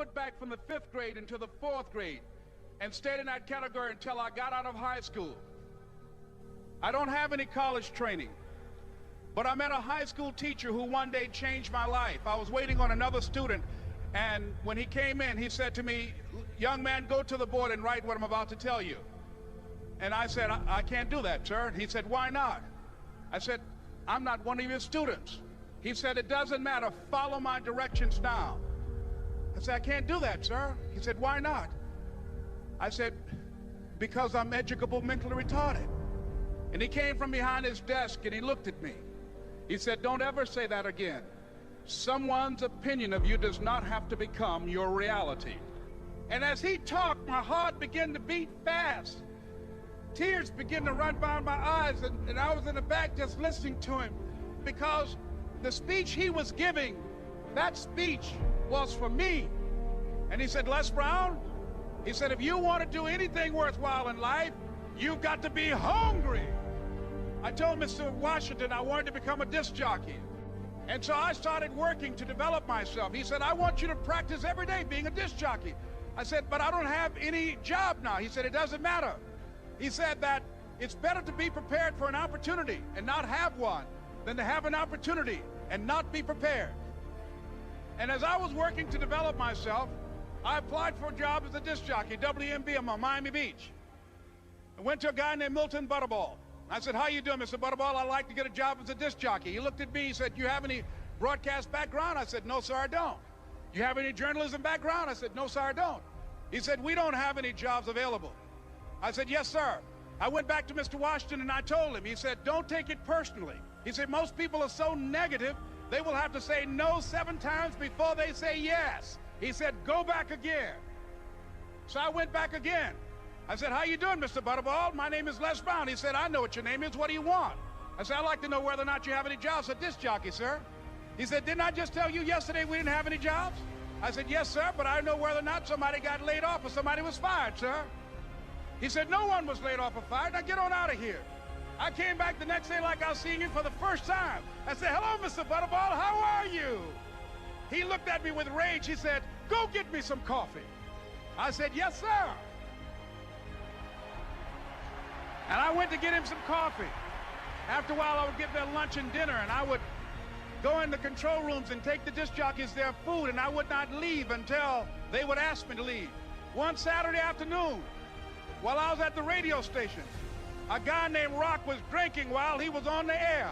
put back from the 5th grade into the 4th grade and stayed in that category until I got out of high school. I don't have any college training, but I met a high school teacher who one day changed my life. I was waiting on another student, and when he came in, he said to me, "Young man, go to the board and write what I'm about to tell you." And I said, I can't do that, sir. He said, "Why not?" I said, "I'm not one of your students." He said, "It doesn't matter. Follow my directions now." I said, "I can't do that, sir." He said, "Why not?" I said, "Because I'm educable mentally retarded." And he came from behind his desk and he looked at me. He said, "Don't ever say that again. Someone's opinion of you does not have to become your reality." And as he talked, my heart began to beat fast. Tears began to run down my eyes, and I was in the back just listening to him, because the speech he was giving, that speech was for me. And he said, "Les Brown," he said, "if you want to do anything worthwhile in life, you've got to be hungry." I told Mr. Washington I wanted to become a disc jockey. And so I started working to develop myself. He said, "I want you to practice every day being a disc jockey." I said, "But I don't have any job now." He said, "It doesn't matter." He said that it's better to be prepared for an opportunity and not have one than to have an opportunity and not be prepared. And as I was working to develop myself, I applied for a job as a disc jockey, WMB, on Miami Beach. I went to a guy named Milton Butterball. I said, "How you doing, Mr. Butterball? I'd like to get a job as a disc jockey." He looked at me, he said, "You have any broadcast background?" I said, "No, sir, I don't." "You have any journalism background?" I said, "No, sir, I don't." He said, "We don't have any jobs available." I said, "Yes, sir." I went back to Mr. Washington and I told him. He said, "Don't take it personally." He said, "Most people are so negative, they will have to say no 7 times before they say yes." He said, "Go back again." So I went back again. I said, "How you doing, Mr. Butterball? My name is Les Brown." He said, "I know what your name is. What do you want?" I said, "I'd like to know whether or not you have any jobs as a disc jockey, sir." He said, "Didn't I just tell you yesterday we didn't have any jobs?" I said, "Yes, sir, but I know whether or not somebody got laid off or somebody was fired, sir." He said, "No one was laid off or fired. Now get on out of here." I came back the next day like I was seeing him for the first time. I said, "Hello, Mr. Butterball, how are you?" He looked at me with rage. He said, "Go get me some coffee." I said, "Yes, sir." And I went to get him some coffee. After a while, I would get their lunch and dinner, and I would go in the control rooms and take the disc jockeys their food, and I would not leave until they would ask me to leave. One Saturday afternoon, while I was at the radio station, a guy named Rock was drinking while he was on the air.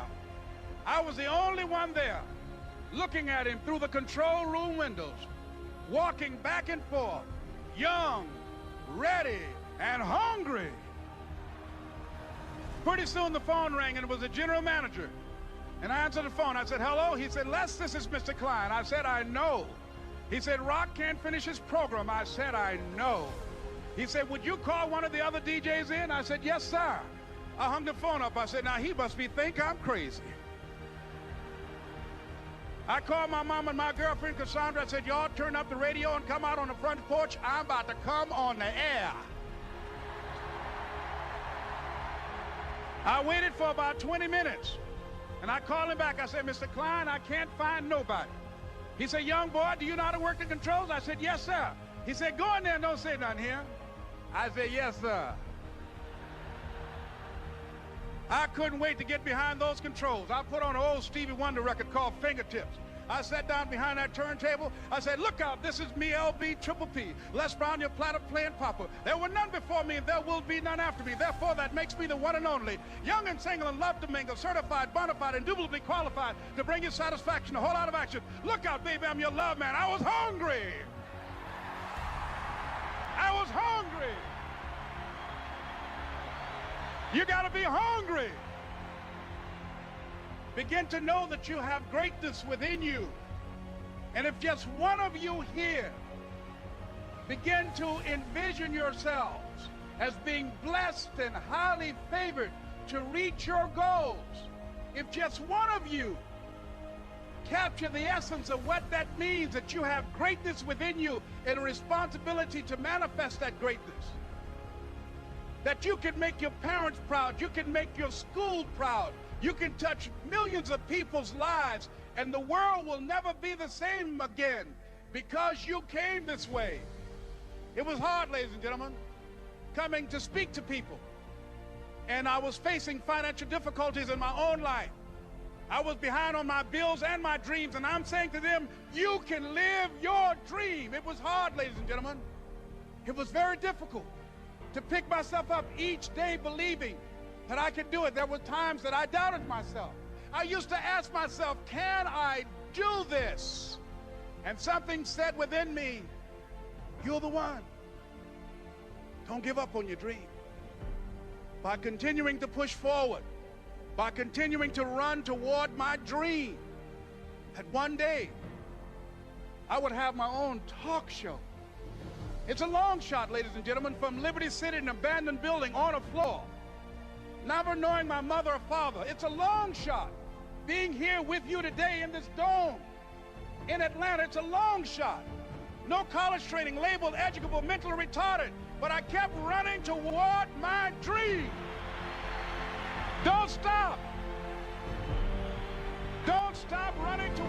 I was the only one there, looking at him through the control room windows, walking back and forth, young, ready, and hungry. Pretty soon the phone rang, and it was the general manager. And I answered the phone. I said, "Hello?" He said, "Les, this is Mr. Klein." I said, "I know." He said, "Rock can't finish his program." I said, "I know." He said, "Would you call one of the other DJs in?" I said, "Yes, sir." I hung the phone up. I said, "Now he must think I'm crazy." I called my mom and my girlfriend, Cassandra. I said, "Y'all turn up the radio and come out on the front porch. I'm about to come on the air." I waited for about 20 minutes, and I called him back. I said, "Mr. Klein, I can't find nobody." He said, "Young boy, do you know how to work the controls?" I said, "Yes, sir." He said, "Go in there and don't say nothing here." I said, "Yes, sir." I couldn't wait to get behind those controls. I put on an old Stevie Wonder record called Fingertips. I sat down behind that turntable. I said, "Look out, this is me, LB Triple P. Les Brown, your platter playing papa. There were none before me, and there will be none after me. Therefore, that makes me the one and only. Young and single and love to mingle, certified, bona fide, indubitably qualified to bring you satisfaction, a whole lot of action. Look out, baby, I'm your love man." I was hungry. I was hungry. You gotta be hungry. Begin to know that you have greatness within you. And if just one of you here begin to envision yourselves as being blessed and highly favored to reach your goals, if just one of you capture the essence of what that means, that you have greatness within you and a responsibility to manifest that greatness, that you can make your parents proud, you can make your school proud, you can touch millions of people's lives, and the world will never be the same again because you came this way. It was hard, ladies and gentlemen, coming to speak to people. And I was facing financial difficulties in my own life. I was behind on my bills and my dreams, and I'm saying to them, you can live your dream. It was hard, ladies and gentlemen. It was very difficult to pick myself up each day believing that I could do it. There were times that I doubted myself. I used to ask myself, can I do this? And something said within me, you're the one. Don't give up on your dream. By continuing to push forward, by continuing to run toward my dream, that one day I would have my own talk show. It's a long shot, ladies and gentlemen, from Liberty City, an abandoned building on a floor, never knowing my mother or father. It's a long shot. Being here with you today in this dome in Atlanta, it's a long shot. No college training, labeled educable, mentally retarded, but I kept running toward my dream. Don't stop. Don't stop running toward